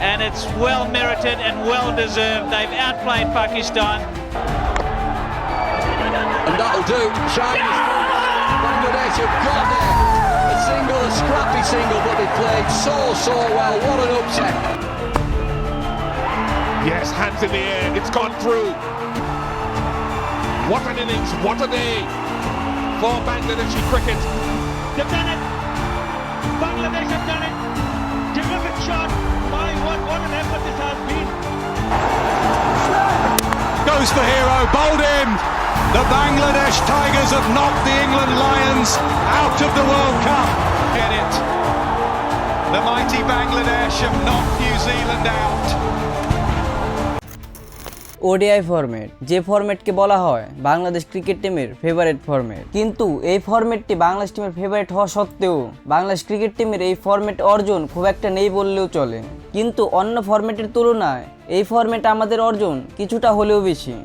and it's well merited and well deserved. They've outplayed Pakistan. And that'll do. Chinese, Bangladesh have got there. A single, a scrappy single, but they played so well. What an upset. Yes, hands in the air. It's gone through. What an innings, what a day for Bangladeshi cricket. They've done it. Bangladesh have done it. Terrific shot. My, what an effort this has been. Goes for hero, bowled in. The Bangladesh Tigers have knocked the England Lions out of the World Cup. Get it. The mighty Bangladesh have knocked New Zealand out. ODI format, যে ফরম্যাটকে বলা হয় Bangladesh cricket টিমের favourite format, কিন্তু এই ফরম্যাটটি বাংলাদেশ টিমের favourite হওয়া সত্ত্বেও Bangladesh cricket টিমের এই ফরম্যাট অর্জন খুব একটা নেই বললেও চলে। কিন্তু অন্য ফরম্যাটের তুলনায় এই ফরম্যাট আমাদের অর্জন কিছুটা হলেও বেশি,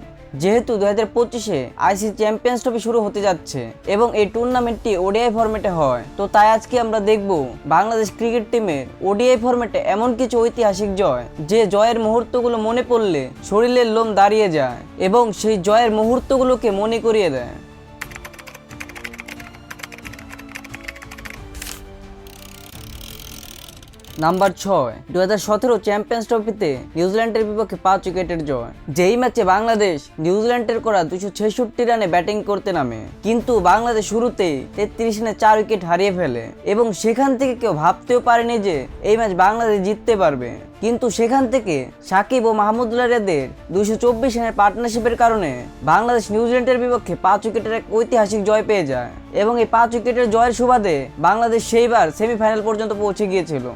যেহেতু 2025-এ আইসিসি চ্যাম্পিয়ন্স ট্রফি শুরু হতে যাচ্ছে এবং এই টুর্নামেন্টটি ওডিআই ফরম্যাটে হয়। তো তাই আজকে আমরা দেখব বাংলাদেশ ক্রিকেট টিমের ওডিআই ফরম্যাটে এমন কিছু ঐতিহাসিক জয়, যে জয়ের মুহূর্তগুলো মনে পড়লে শরীরের লোম দাঁড়িয়ে যায় এবং সেই জয়ের মুহূর্তগুলোকে মনে করিয়ে দেয়। নাম্বার 6, 2017 চ্যাম্পিয়ন্স ট্রফিতে নিউজিল্যান্ডের বিপক্ষে 5 উইকেটের জয়। যেই ম্যাচে বাংলাদেশ নিউজিল্যান্ডের করা 266 রানে ব্যাটিং করতে নামে, কিন্তু বাংলাদেশ শুরুতেই 33 রানে 4 উইকেট হারিয়ে ফেলে এবং সেখান থেকে কেউ ভাবতেও পারেনি যে এই ম্যাচ বাংলাদেশ জিততে পারবে। কিন্তু সেখান থেকে সাকিব ও মাহমুদুল্লাহ রিয়াদের 224 রানের পার্টনারশিপের কারণে বাংলাদেশ নিউজিল্যান্ডের বিপক্ষে 5 উইকেটের এক ঐতিহাসিক জয় পেয়ে যায় এবং এই 5 উইকেটের জয়ের সুবাদে বাংলাদেশ সেইবার সেমিফাইনাল পর্যন্ত পৌঁছে গিয়েছিল।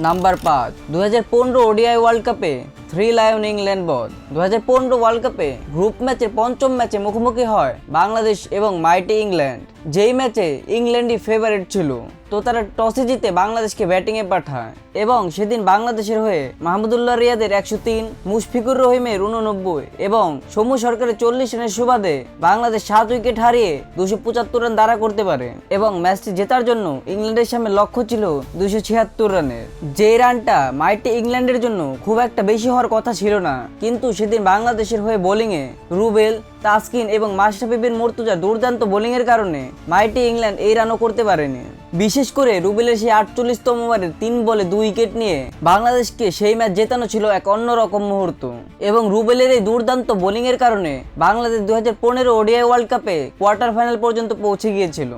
নাম্বার 5, 2015 ওডিআই ওয়ার্ল্ড কাপে 3 লায়ন ইংল্যান্ড বধ। 2015 ওয়ার্ল্ড কাপে গ্রুপ ম্যাচের পঞ্চম ম্যাচে মুখোমুখি হয় বাংলাদেশ এবং মাইটি ইংল্যান্ড। যেই ম্যাচে ইংল্যান্ডই ফেভারিট ছিল, তো তারা টসে জিতে বাংলাদেশকে ব্যাটিংয়ে পাঠায় এবং সেদিন বাংলাদেশের হয়ে মাহমুদুল্লাহ রিয়াদের 103, মুশফিকুর রহিমের 89 এবং সৌম্য সরকারের 40 রানের সুবাদে বাংলাদেশ 7 উইকেট হারিয়ে 275 রান দ্বারা করতে পারে এবং ম্যাচটি জেতার জন্য ইংল্যান্ডের সামনে লক্ষ্য ছিল 276 রানের। যে রানটা মাইটি ইংল্যান্ডের জন্য খুব একটা বেশি হওয়ার কথা ছিল না, কিন্তু সেদিন বাংলাদেশের হয়ে বোলিংয়ে রুবেল, তাসকিন এবং মাশরাফি বিন মুর্তজার দুর্দান্ত বোলিংয়ের কারণে মাইটি ইংল্যান্ড এই রানও করতে পারেনি। বিশেষ করে রুবেলের সেই 48তম ওভারে 3 বলে 2 উইকেট নিয়ে বাংলাদেশকে সেই ম্যাচ জেতানো ছিল এক অন্যরকম মুহূর্ত এবং রুবেলের এই দুর্দান্ত বোলিংয়ের কারণে বাংলাদেশ 2015 ওডিআই ওয়ার্ল্ড কাপে কোয়ার্টার ফাইনাল পর্যন্ত পৌঁছে গিয়েছিল।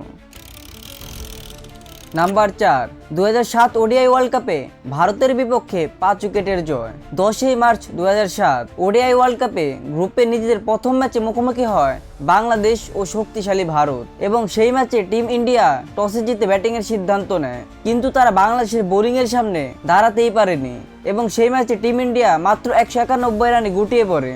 নাম্বার 4, 2007 ওডিআই ওয়ার্ল্ড কাপে ভারতের বিপক্ষে 5 উইকেটের জয়। 10 মার্চ 2007 ওডিআই ওয়ার্ল্ড কাপে গ্রুপে নিজেদের প্রথম ম্যাচে মুখোমুখি হয় বাংলাদেশ ও শক্তিশালী ভারত এবং সেই ম্যাচে টিম ইন্ডিয়া টসে জিতে ব্যাটিংয়ের সিদ্ধান্ত নেয়, কিন্তু তারা বাংলাদেশের বোলিংয়ের সামনে দাঁড়াতেই পারেনি এবং সেই ম্যাচে টিম ইন্ডিয়া মাত্র 191 রানে গুটিয়ে পড়ে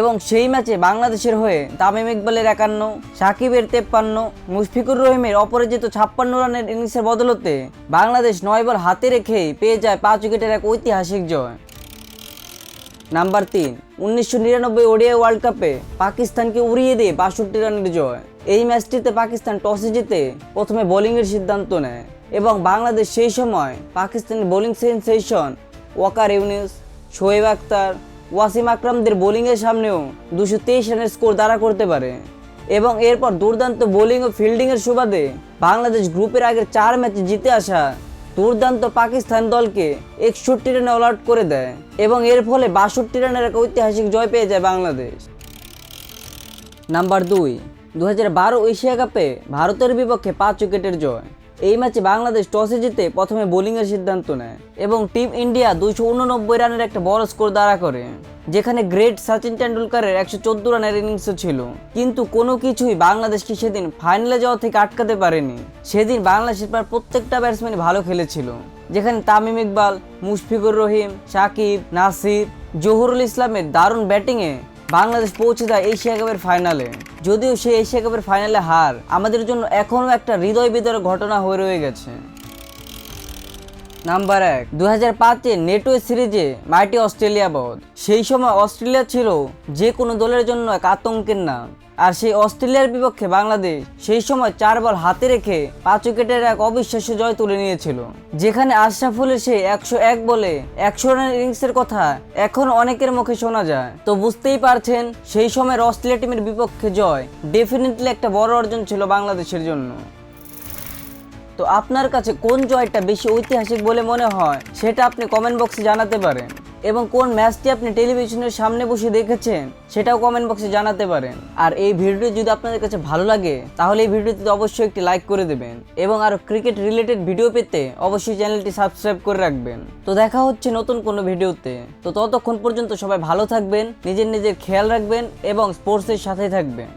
এবং সেই ম্যাচে বাংলাদেশের হয়ে তামিম ইকবালের 51, সাকিবের 53, মুশফিকুর রহিমের অপরাজিত 56 রানের ইনিংসের বদলতে বাংলাদেশ 9 বল হাতে রেখেই পেয়ে যায় 5 উইকেটের এক ঐতিহাসিক জয়। নাম্বার 3, 1999 ওডিআই ওয়ার্ল্ড কাপে পাকিস্তানকে উড়িয়ে দিয়ে 62 রানের জয়। এই ম্যাচটিতে পাকিস্তান টসে জিতে প্রথমে বোলিংয়ের সিদ্ধান্ত নেয় এবং বাংলাদেশ সেই সময় পাকিস্তানের বোলিং সেনসেশন ওয়াকার ইউনুস, শোয়েব আখতার, ওয়াসিম আকরামদের বোলিংয়ের সামনেও 223 রানের স্কোর দ্বারা করতে পারে এবং এরপর দুর্দান্ত বোলিং ও ফিল্ডিংয়ের সুবাদে বাংলাদেশ গ্রুপের আগের 4 ম্যাচে জিতে আসা দুর্দান্ত পাকিস্তান দলকে 61 রানে অল আউট করে দেয় এবং এর ফলে 62 রানের এক ঐতিহাসিক জয় পেয়ে যায় বাংলাদেশ। নাম্বার 2, 2012 এশিয়া কাপে ভারতের বিপক্ষে 5 উইকেটের জয়। এই ম্যাচে বাংলাদেশ টসে জিতে প্রথমে বোলিংয়ের সিদ্ধান্ত নেয় এবং টিম ইন্ডিয়া 289 রানের একটা বড় স্কোর দ্বারা করে, যেখানে গ্রেট সচিন টেন্ডুলকারের 114 রানের ইনিংসও ছিল, কিন্তু কোনো কিছুই বাংলাদেশকে সেদিন ফাইনালে যাওয়া থেকে আটকাতে পারেনি। সেদিন বাংলাদেশের প্রায় প্রত্যেকটা ব্যাটসম্যানই ভালো খেলেছিল, যেখানে তামিম ইকবাল, মুশফিকুর রহিম, সাকিব, নাসির, জহুরুল ইসলামের দারুণ ব্যাটিংয়ে বাংলাদেশ পৌঁছে যায় এশিয়া কাপের ফাইনালে। যদিও সেই এশিয়া কাপের ফাইনালে হার আমাদের জন্য এখনও একটা হৃদয় বিদারক ঘটনা হয়ে রয়ে গেছে। নাম্বার 1, 2005-এ নেটো সিরিজে মাইটি অস্ট্রেলিয়া বোধ। সেই সময় অস্ট্রেলিয়া ছিল যে কোনো দলের জন্য এক আতঙ্কের নাম। আর সেই অস্ট্রেলিয়ার বিপক্ষে বাংলাদেশ সেই সময় 4 বল হাতে রেখে 5 উইকেটের এক অবিশ্বাস্য জয় তুলে নিয়েছিল, যেখানে আশরাফুলের সেই 101 বলে 100 রানের ইনিংসের কথা এখন অনেকের মুখে শোনা যায়। তো বুঝতেই পারছেন সেই সময়ের অস্ট্রেলিয়া টিমের বিপক্ষে জয় ডেফিনেটলি একটা বড় অর্জন ছিল বাংলাদেশের জন্য। তো আপনার কাছে কোন জয়টা বেশি ঐতিহাসিক বলে মনে হয় সেটা আপনি কমেন্ট বক্সে জানাতে পারেন, এবং কোন ম্যাচটি আপনি টেলিভিশনের সামনে বসে দেখেছেন সেটাও কমেন্ট বক্সে জানাতে পারেন। আর এই ভিডিওটি যদি আপনাদের কাছে ভালো লাগে তাহলে এই ভিডিওটিতে অবশ্যই একটি লাইক করে দেবেন, এবং আরও ক্রিকেট রিলেটেড ভিডিও পেতে অবশ্যই চ্যানেলটি সাবস্ক্রাইব করে রাখবেন। তো দেখা হচ্ছে নতুন কোনো ভিডিওতে। তো ততক্ষণ পর্যন্ত সবাই ভালো থাকবেন, নিজের খেয়াল রাখবেন এবং স্পোর্টসের সাথেই থাকবেন।